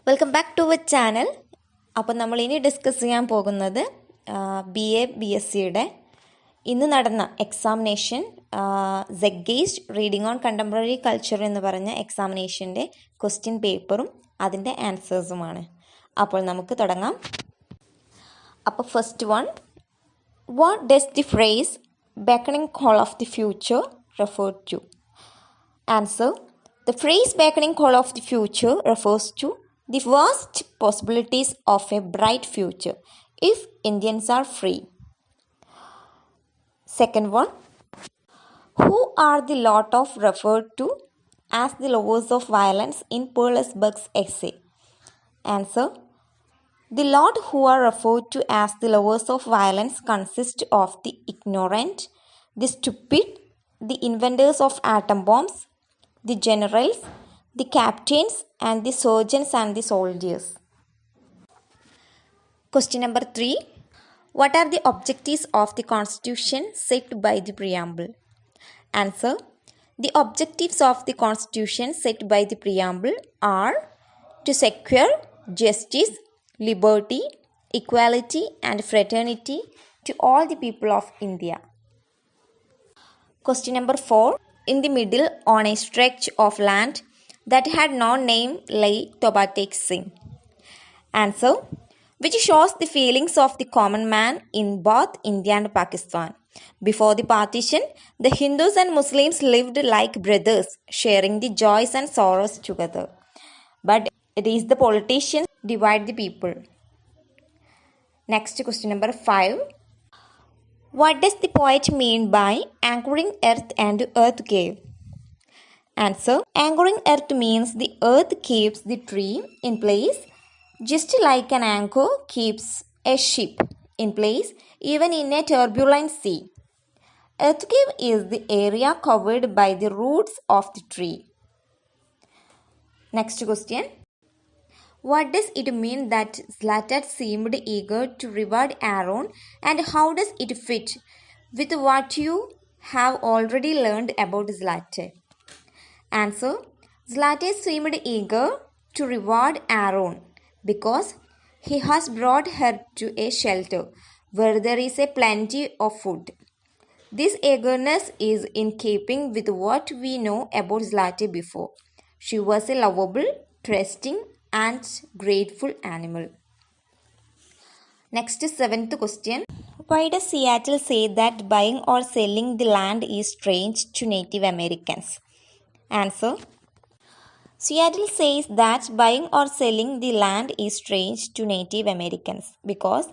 Welcome back to our channel. അപ്പം നമ്മൾ ഇനി ഡിസ്കസ് ചെയ്യാൻ പോകുന്നത് BSCയുടെ ഇന്ന് നടന്ന examination zeitgiest reading on contemporary culture എന്ന് പറഞ്ഞ എക്സാമിനേഷൻ്റെ ക്വസ്റ്റ്യൻ പേപ്പറും അതിൻ്റെ ആൻസേഴ്സുമാണ്. അപ്പോൾ നമുക്ക് തുടങ്ങാം. അപ്പോൾ first one, what does the phrase beckoning call of the future refer to? Answer: the phrase beckoning call of the future refers to the vast possibilities of a bright future if Indians are free. Second one, who are the lot of referred to as the lovers of violence in Perlesberg's essay? Answer: the lot who are referred to as the lovers of violence consist of the ignorant, the stupid, the inventors of atom bombs, the generals, the captains, and the surgeons and the soldiers. Question number 3. What are the objectives of the Constitution set by the preamble? Answer: the objectives of the Constitution set by the preamble are to secure justice, liberty, equality, and fraternity to all the people of India. Question number 4. In the middle, on a stretch of land that had no name, lay Tobatek Singh. Answer: which shows the feelings of the common man in both India and Pakistan. Before the partition, the Hindus and Muslims lived like brothers, sharing the joys and sorrows together. But it is the politicians who divide the people. Next, question number 5. What does the poet mean by anchoring earth and earth cave? Answer: anchoring earth means the earth keeps the tree in place just like an anchor keeps a ship in place even in a turbulent sea. Earth cave is the area covered by the roots of the tree. Next question. What does it mean that Zlatan seemed eager to reward Aaron, and how does it fit with what you have already learned about Zlatan? Answer: Zlatan seemed eager to reward Aaron because he has brought her to a shelter where there is a plenty of food. This eagerness is in keeping with what we know about Zlatan before. She was a lovable, trusting, and grateful animal. Next, 7th question. Why does Seattle say that buying or selling the land is strange to Native Americans? Answer: Seattle says that buying or selling the land is strange to Native Americans because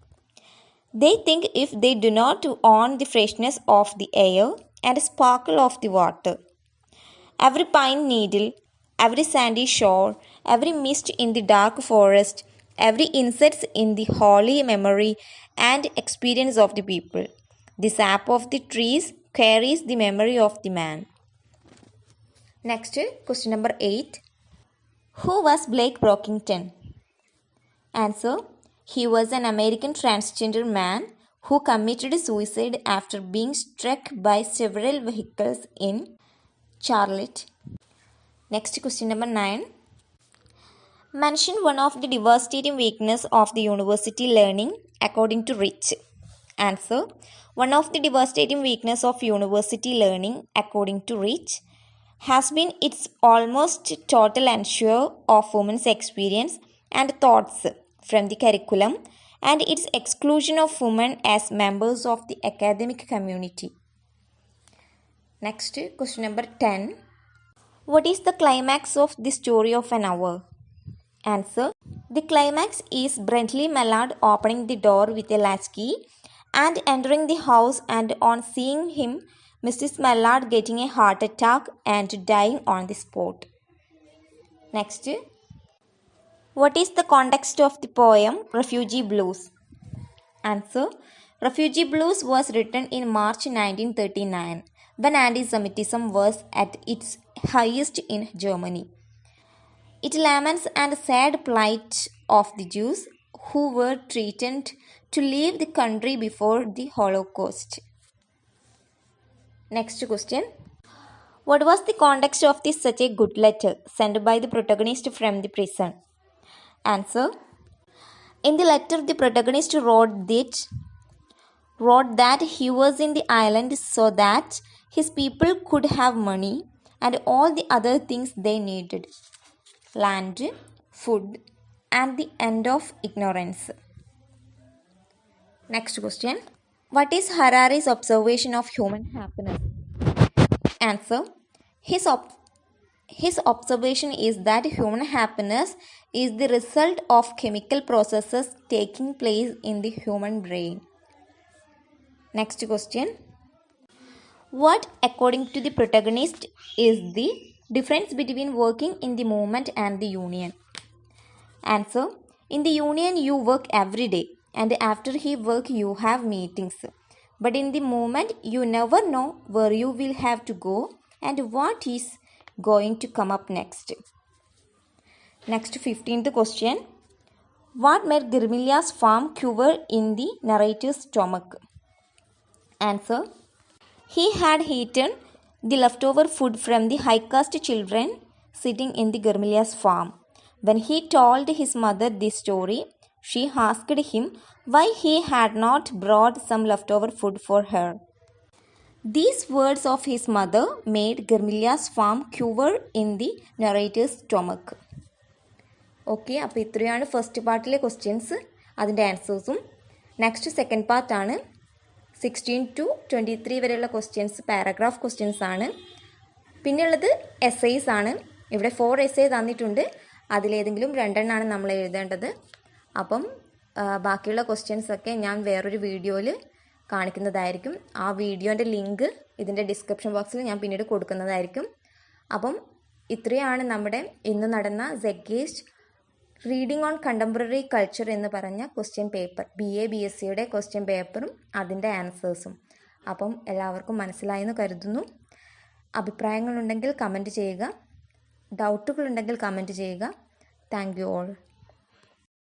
they think if they do not own the freshness of the air and sparkle of the water, every pine needle, every sandy shore, every mist in the dark forest, every insect in the holy memory and experience of the people, the sap of the trees carries the memory of the man. Next, question number 8. Who was Blake Brockington? Answer: he was an American transgender man who committed suicide after being struck by several vehicles in Charlotte. Next, question number 9. Mention one of the devastating weaknesses of the university learning according to Rich. Answer: one of the devastating weaknesses of university learning according to Rich has been its almost total ensure of women's experience and thoughts from the curriculum and its exclusion of women as members of the academic community. Next, question number 10. What is the climax of the story of an hour? Answer: the climax is Brentley Mallard opening the door with a latchkey and entering the house, and on seeing him, Mrs. Mallard getting a heart attack and dying on the spot. Next, what is the context of the poem Refugee Blues? Answer: Refugee Blues was written in March 1939 when anti-Semitism was at its highest in Germany. It laments and sad plight of the Jews who were threatened to leave the country before the Holocaust. Next question. What was the context of this such a good letter sent by the protagonist from the prison? Answer. In the letter, the protagonist wrote that he was in the island so that his people could have money and all the other things they needed: land, food, and the end of ignorance. Next question. What is Harari's observation of human happiness? Answer. His observation is that human happiness is the result of chemical processes taking place in the human brain. Next question. What, according to the protagonist, is the difference between working in the movement and the union? Answer. In the union, you work every day, and after work, you have meetings. But in the movement, you never know where you will have to go and what is going to come up next. Next, 15th question. What made Girmilia's farm quiver in the narrator's stomach? Answer. He had eaten the leftover food from the high-caste children sitting in the Girmilia's farm. When he told his mother this story, she asked him why he had not brought some leftover food for her. These words of his mother made Girmilia's farm quiver in the narrator's stomach. Okay, അപ്പോൾ ഇത്രയാണ് first പാർട്ടിലെ questions, അതിൻ്റെ ആൻസേഴ്സും. Next second പാർട്ടാണ് 16 to 23 വരെയുള്ള questions paragraph questions ആണ്. പിന്നെയുള്ളത് essays ആണ്. ഇവിടെ 4 essay തന്നിട്ടുണ്ട്, അതിലേതെങ്കിലും 2 എണ്ണമാണ് നമ്മൾ എഴുതേണ്ടത്. അപ്പം ബാക്കിയുള്ള ക്വസ്റ്റ്യൻസൊക്കെ ഞാൻ വേറൊരു വീഡിയോയിൽ കാണിക്കുന്നതായിരിക്കും. ആ വീഡിയോൻ്റെ ലിങ്ക് ഇതിൻ്റെ ഡിസ്ക്രിപ്ഷൻ ബോക്സിൽ ഞാൻ പിന്നീട് കൊടുക്കുന്നതായിരിക്കും. അപ്പം ഇത്രയാണ് നമ്മുടെ ഇന്ന് നടന്ന zeitgeist reading on contemporary culture എന്ന് പറഞ്ഞ ക്വസ്റ്റ്യൻ പേപ്പർ, BA BSCയുടെ ക്വസ്റ്റ്യൻ പേപ്പറും അതിൻ്റെ ആൻസേഴ്സും. അപ്പം എല്ലാവർക്കും മനസ്സിലായെന്ന് കരുതുന്നു. അഭിപ്രായങ്ങളുണ്ടെങ്കിൽ കമൻറ്റ് ചെയ്യുക, ഡൗട്ടുകളുണ്ടെങ്കിൽ കമൻറ്റ് ചെയ്യുക. Thank you all.